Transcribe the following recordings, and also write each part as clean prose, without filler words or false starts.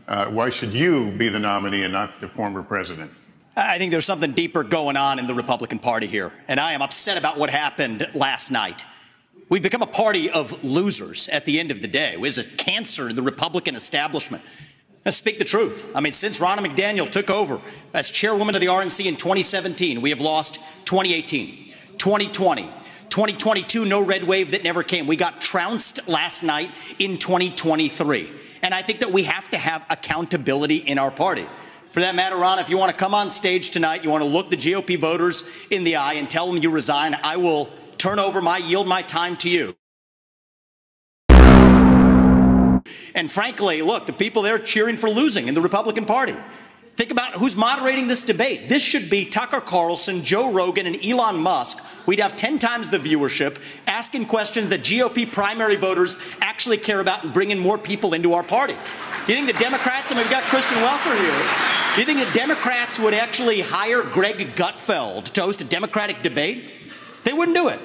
Why should you be the nominee and not the former president? I think there's something deeper going on in the Republican Party here, and I am upset about what happened last night. We've become a party of losers at the end of the day. There's a cancer in the Republican establishment. Let's speak the truth. I mean, since Ronna McDaniel took over as chairwoman of the RNC in 2017, we have lost 2018, 2020, 2022, no red wave that never came. We got trounced last night in 2023. And I think that we have to have accountability in our party. For that matter, Ron, if you want to come on stage tonight, you want to look the GOP voters in the eye and tell them you resign, I will yield my time to you. And frankly, look, the people there cheering for losing in the Republican Party. Think about who's moderating this debate. This should be Tucker Carlson, Joe Rogan, and Elon Musk. We'd have 10 times the viewership, asking questions that GOP primary voters actually care about and bringing more people into our party. You think the Democrats, and we've got Kristen Welker here, you think the Democrats would actually hire Greg Gutfeld to host a Democratic debate? They wouldn't do it.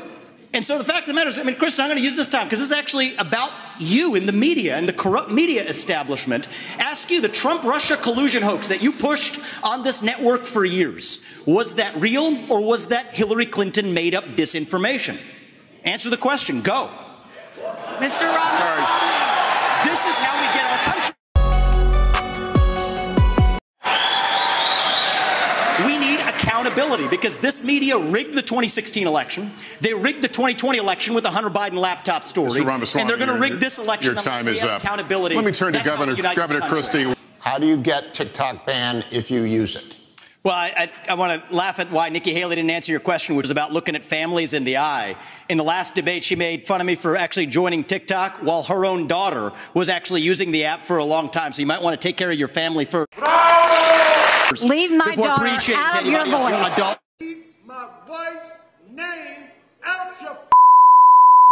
And so the fact of the matter is, I mean, Kristen, I'm going to use this time because this is actually about you in the media and the corrupt media establishment. Ask you, the Trump-Russia collusion hoax that you pushed on this network for years, was that real or was that Hillary Clinton made-up disinformation? Answer the question. Go. Mr. Roberts. Sorry. This is how we get our country. Accountability, because this media rigged the 2016 election. They rigged the 2020 election with the Hunter Biden laptop story. And they're going to rig this election. Your time is up. Accountability. Let me turn to Governor Christie. How do you get TikTok banned if you use it? Well, I want to laugh at why Nikki Haley didn't answer your question, which was about looking at families in the eye. In the last debate, she made fun of me for actually joining TikTok while her own daughter was actually using the app for a long time. So you might want to take care of your family first. Leave my daughter out of your voice. Keep my wife's name out your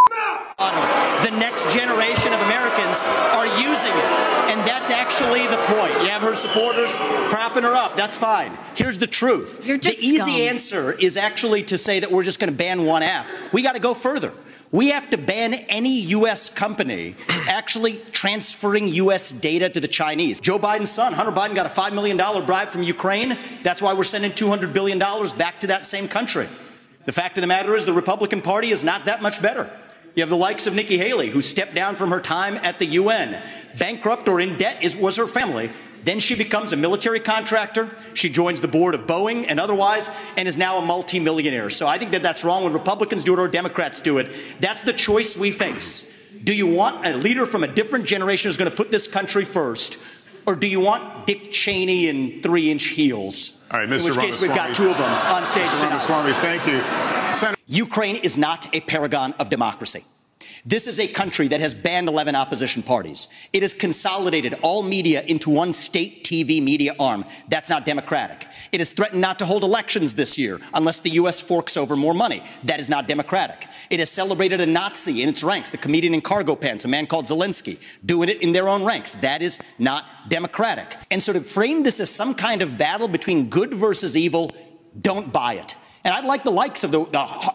mouth. The next generation of Americans are using it. And that's actually the point. You have her supporters propping her up. That's fine. Here's the truth. The easy answer is actually to say that we're just going to ban one app. We got to go further. We have to ban any U.S. company actually transferring U.S. data to the Chinese. Joe Biden's son, Hunter Biden, got a $5 million bribe from Ukraine. That's why we're sending $200 billion back to that same country. The fact of the matter is the Republican Party is not that much better. You have the likes of Nikki Haley, who stepped down from her time at the UN. Bankrupt or in debt was her family. Then she becomes a military contractor. She joins the board of Boeing and otherwise, and is now a multimillionaire. So I think that that's wrong when Republicans do it or Democrats do it. That's the choice we face. Do you want a leader from a different generation who's going to put this country first, or do you want Dick Cheney in 3-inch heels? All right, Mr. In which case we've got two of them on stage tonight. Ramaswamy, thank you. Senator Ukraine is not a paragon of democracy. This is a country that has banned 11 opposition parties. It has consolidated all media into one state TV media arm. That's not democratic. It has threatened not to hold elections this year unless the U.S. forks over more money. That is not democratic. It has celebrated a Nazi in its ranks, the comedian in cargo pants, a man called Zelensky, doing it in their own ranks. That is not democratic. And so to frame this as some kind of battle between good versus evil, don't buy it. And I'd like the likes of the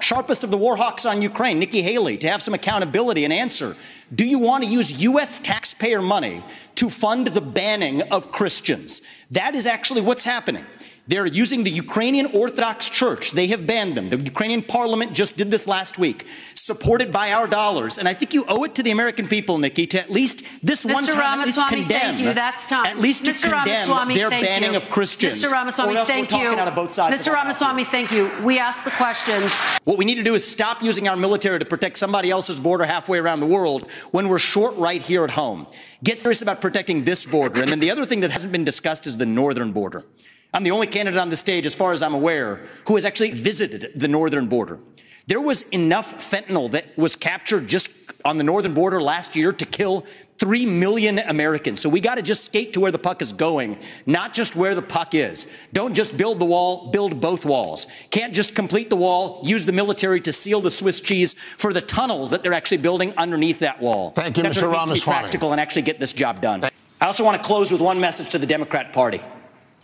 sharpest of the war hawks on Ukraine, Nikki Haley, to have some accountability and answer. Do you want to use U.S. taxpayer money to fund the banning of Christians? That is actually what's happening. They're using the Ukrainian Orthodox Church. They have banned them. The Ukrainian parliament just did this last week, supported by our dollars. And I think you owe it to the American people, Nikki, to at least this one time at least condemn. Thank you. That's time. At least to condemn their banning of Christians. Mr. Ramaswamy, thank you. Mr. Ramaswamy, thank you. We asked the questions. What we need to do is stop using our military to protect somebody else's border halfway around the world when we're short right here at home. Get serious about protecting this border. And then the other thing that hasn't been discussed is the northern border. I'm the only candidate on the stage, as far as I'm aware, who has actually visited the northern border. There was enough fentanyl that was captured just on the northern border last year to kill 3 million Americans. So we got to just skate to where the puck is going, not just where the puck is. Don't just build the wall, build both walls. Can't just complete the wall, use the military to seal the Swiss cheese for the tunnels that they're actually building underneath that wall. Thank you, Mr. Ramaswamy. Be practical and actually get this job done. I also want to close with one message to the Democrat Party.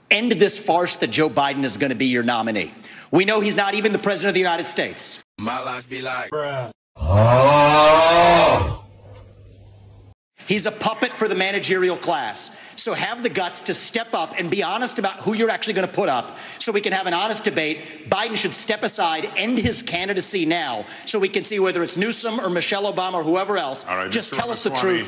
End this farce that Joe Biden is going to be your nominee. We know he's not even the president of the United States. My life be like, bruh. He's a puppet for the managerial class. So have the guts to step up and be honest about who you're actually going to put up so we can have an honest debate. Biden should step aside, end his candidacy now, so we can see whether it's Newsom or Michelle Obama or whoever else. All right, just Mr. tell us the Ramaswamy. truth.